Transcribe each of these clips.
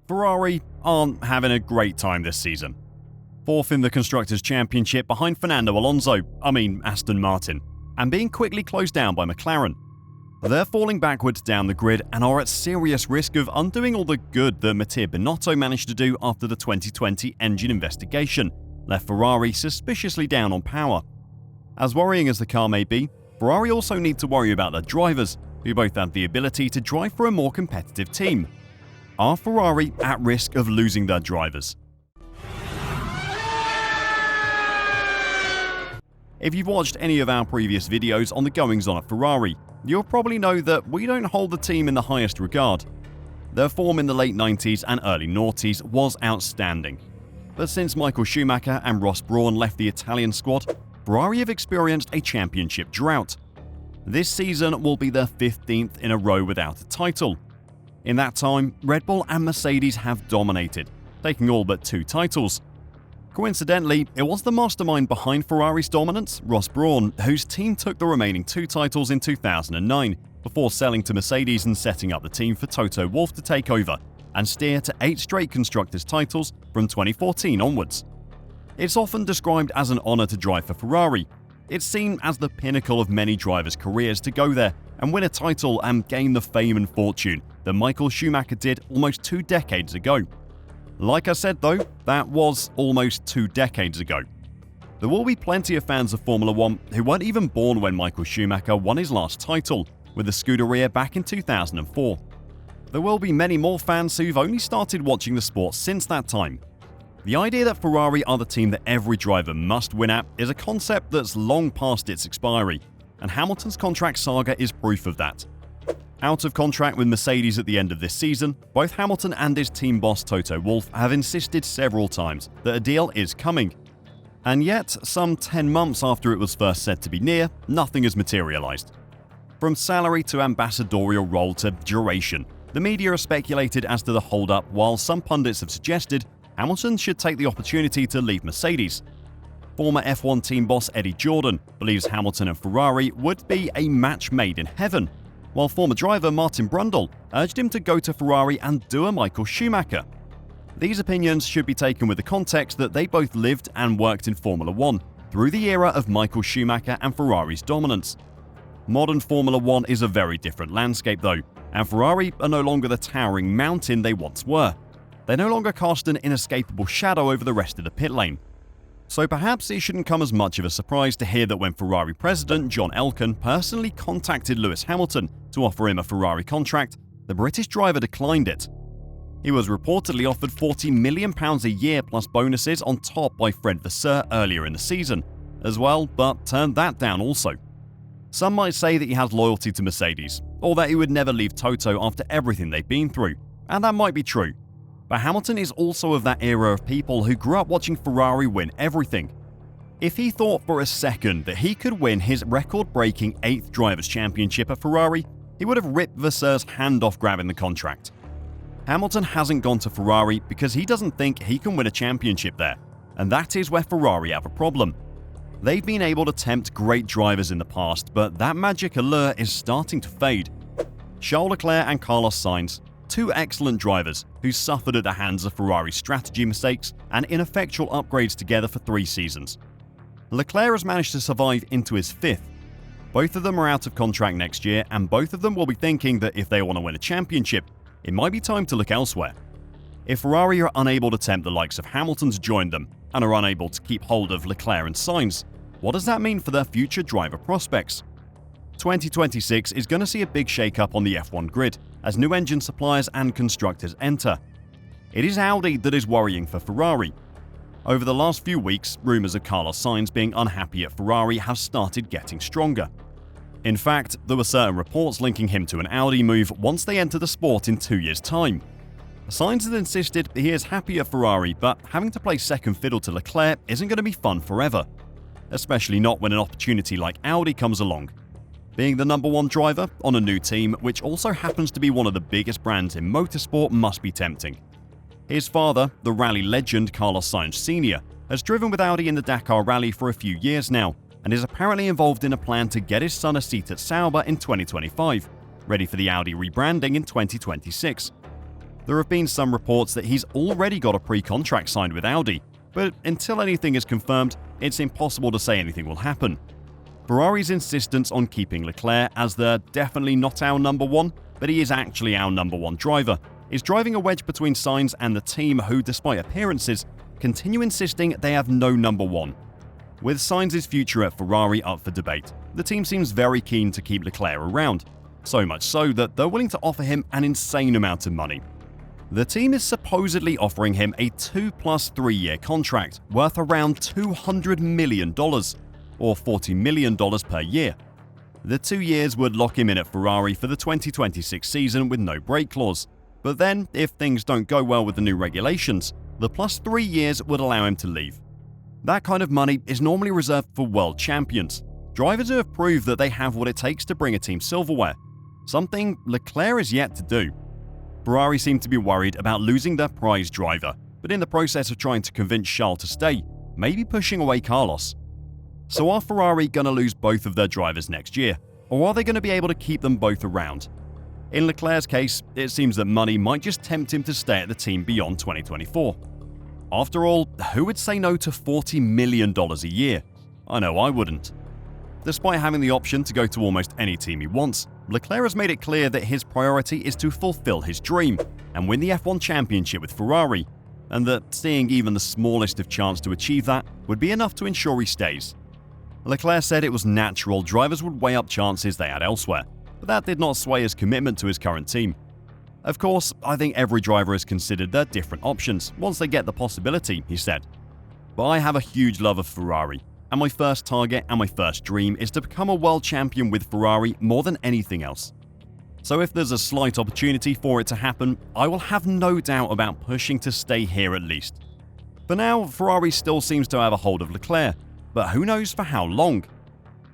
Ferrari aren't having a great time this season. Fourth in the Constructors' Championship behind Fernando Alonso, Aston Martin, and being quickly closed down by McLaren. They're falling backwards down the grid and are at serious risk of undoing all the good that Mattia Binotto managed to do after the 2020 engine investigation left Ferrari suspiciously down on power. As worrying as the car may be, Ferrari also need to worry about their drivers, who both have the ability to drive for a more competitive team. Are Ferrari at risk of losing their drivers? If you've watched any of our previous videos on the goings-on at Ferrari, you'll probably know that we don't hold the team in the highest regard. Their form in the late 90s and early noughties was outstanding. But since Michael Schumacher and Ross Brawn left the Italian squad, Ferrari have experienced a championship drought. This season will be their 15th in a row without a title. In that time, Red Bull and Mercedes have dominated, taking all but 2 titles. Coincidentally, it was the mastermind behind Ferrari's dominance, Ross Brawn, whose team took the remaining 2 titles in 2009 before selling to Mercedes and setting up the team for Toto Wolff to take over and steer to 8 straight Constructors' titles from 2014 onwards. It's often described as an honour to drive for Ferrari. It's seen as the pinnacle of many drivers' careers to go there and win a title and gain the fame and fortune that Michael Schumacher did almost 2 decades ago. Like I said though, that was almost 2 decades ago. There will be plenty of fans of Formula 1 who weren't even born when Michael Schumacher won his last title with the Scuderia back in 2004. There will be many more fans who've only started watching the sport since that time. The idea that Ferrari are the team that every driver must win at is a concept that's long past its expiry, and Hamilton's contract saga is proof of that. Out of contract with Mercedes at the end of this season, both Hamilton and his team boss Toto Wolff have insisted several times that a deal is coming. And yet, some 10 months after it was first said to be near, nothing has materialised. From salary to ambassadorial role to duration, the media have speculated as to the hold-up, while some pundits have suggested Hamilton should take the opportunity to leave Mercedes. Former F1 team boss Eddie Jordan believes Hamilton and Ferrari would be a match made in heaven, while former driver Martin Brundle urged him to go to Ferrari and do a Michael Schumacher. These opinions should be taken with the context that they both lived and worked in Formula 1 through the era of Michael Schumacher and Ferrari's dominance. Modern Formula 1 is a very different landscape though, and Ferrari are no longer the towering mountain they once were. They no longer cast an inescapable shadow over the rest of the pit lane. So perhaps it shouldn't come as much of a surprise to hear that when Ferrari president John Elkann personally contacted Lewis Hamilton to offer him a Ferrari contract, the British driver declined it. He was reportedly offered £40 million a year plus bonuses on top by Fred Vasseur earlier in the season as well, but turned that down also. Some might say that he has loyalty to Mercedes, or that he would never leave Toto after everything they've been through, and that might be true. But Hamilton is also of that era of people who grew up watching Ferrari win everything. If he thought for a second that he could win his record-breaking 8th Drivers' Championship at Ferrari, he would have ripped Vasseur's hand off grabbing the contract. Hamilton hasn't gone to Ferrari because he doesn't think he can win a championship there, and that is where Ferrari have a problem. They've been able to tempt great drivers in the past, but that magic allure is starting to fade. Charles Leclerc and Carlos Sainz, 2 excellent drivers who suffered at the hands of Ferrari's strategy mistakes and ineffectual upgrades together for 3 seasons. Leclerc has managed to survive into his 5th. Both of them are out of contract next year, and both of them will be thinking that if they want to win a championship, it might be time to look elsewhere. If Ferrari are unable to tempt the likes of Hamilton to join them and are unable to keep hold of Leclerc and Sainz, what does that mean for their future driver prospects? 2026 is going to see a big shake-up on the F1 grid as new engine suppliers and constructors enter. It is Audi that is worrying for Ferrari. Over the last few weeks, rumours of Carlos Sainz being unhappy at Ferrari have started getting stronger. In fact, there were certain reports linking him to an Audi move once they enter the sport in 2 years' time. Sainz has insisted he is happy at Ferrari, but having to play second fiddle to Leclerc isn't going to be fun forever, especially not when an opportunity like Audi comes along. Being the number 1 driver on a new team, which also happens to be one of the biggest brands in motorsport, must be tempting. His father, the rally legend Carlos Sainz Sr., has driven with Audi in the Dakar Rally for a few years now, and is apparently involved in a plan to get his son a seat at Sauber in 2025, ready for the Audi rebranding in 2026. There have been some reports that he's already got a pre-contract signed with Audi, but until anything is confirmed, it's impossible to say anything will happen. Ferrari's insistence on keeping Leclerc as the definitely not our number one, but he is actually our number one driver, is driving a wedge between Sainz and the team who, despite appearances, continue insisting they have no number one. With Sainz's future at Ferrari up for debate, the team seems very keen to keep Leclerc around, so much so that they're willing to offer him an insane amount of money. The team is supposedly offering him a 2 + 3 year contract worth around $200 million, or $40 million per year. The 2 years would lock him in at Ferrari for the 2026 season with no break clause, but then, if things don't go well with the new regulations, the +3 years would allow him to leave. That kind of money is normally reserved for world champions, drivers who have proved that they have what it takes to bring a team silverware, something Leclerc is yet to do. Ferrari seem to be worried about losing their prize driver, but in the process of trying to convince Charles to stay, maybe pushing away Carlos. So are Ferrari going to lose both of their drivers next year, or are they going to be able to keep them both around? In Leclerc's case, it seems that money might just tempt him to stay at the team beyond 2024. After all, who would say no to $40 million a year? I know I wouldn't. Despite having the option to go to almost any team he wants, Leclerc has made it clear that his priority is to fulfill his dream and win the F1 championship with Ferrari, and that seeing even the smallest of chance to achieve that would be enough to ensure he stays. Leclerc said it was natural drivers would weigh up chances they had elsewhere, but that did not sway his commitment to his current team. Of course, I think every driver has considered their different options once they get the possibility, he said. But I have a huge love of Ferrari, and my first target and my first dream is to become a world champion with Ferrari more than anything else. So if there's a slight opportunity for it to happen, I will have no doubt about pushing to stay here at least. For now, Ferrari still seems to have a hold of Leclerc, but who knows for how long?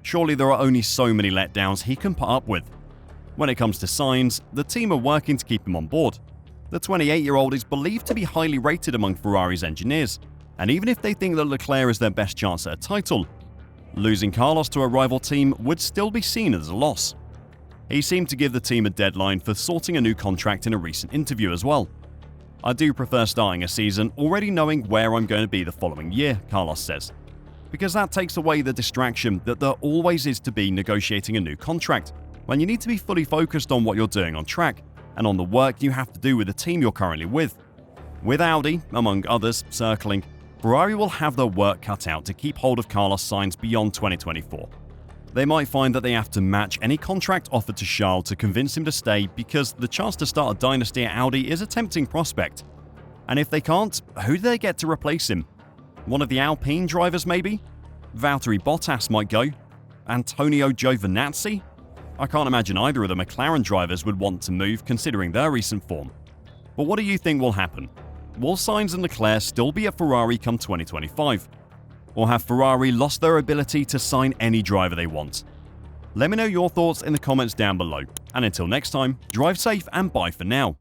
Surely there are only so many letdowns he can put up with. When it comes to Sainz, the team are working to keep him on board. The 28-year-old is believed to be highly rated among Ferrari's engineers, and even if they think that Leclerc is their best chance at a title, losing Carlos to a rival team would still be seen as a loss. He seemed to give the team a deadline for sorting a new contract in a recent interview as well. I do prefer starting a season already knowing where I'm going to be the following year, Carlos says, because that takes away the distraction that there always is to be negotiating a new contract, when you need to be fully focused on what you're doing on track and on the work you have to do with the team you're currently with. With Audi, among others, circling, Ferrari will have their work cut out to keep hold of Carlos Sainz beyond 2024. They might find that they have to match any contract offered to Charles to convince him to stay, because the chance to start a dynasty at Audi is a tempting prospect. And if they can't, who do they get to replace him? One of the Alpine drivers maybe? Valtteri Bottas might go. Antonio Giovinazzi? I can't imagine either of the McLaren drivers would want to move considering their recent form. But what do you think will happen? Will Sainz and Leclerc still be at Ferrari come 2025? Or have Ferrari lost their ability to sign any driver they want? Let me know your thoughts in the comments down below. And until next time, drive safe and bye for now.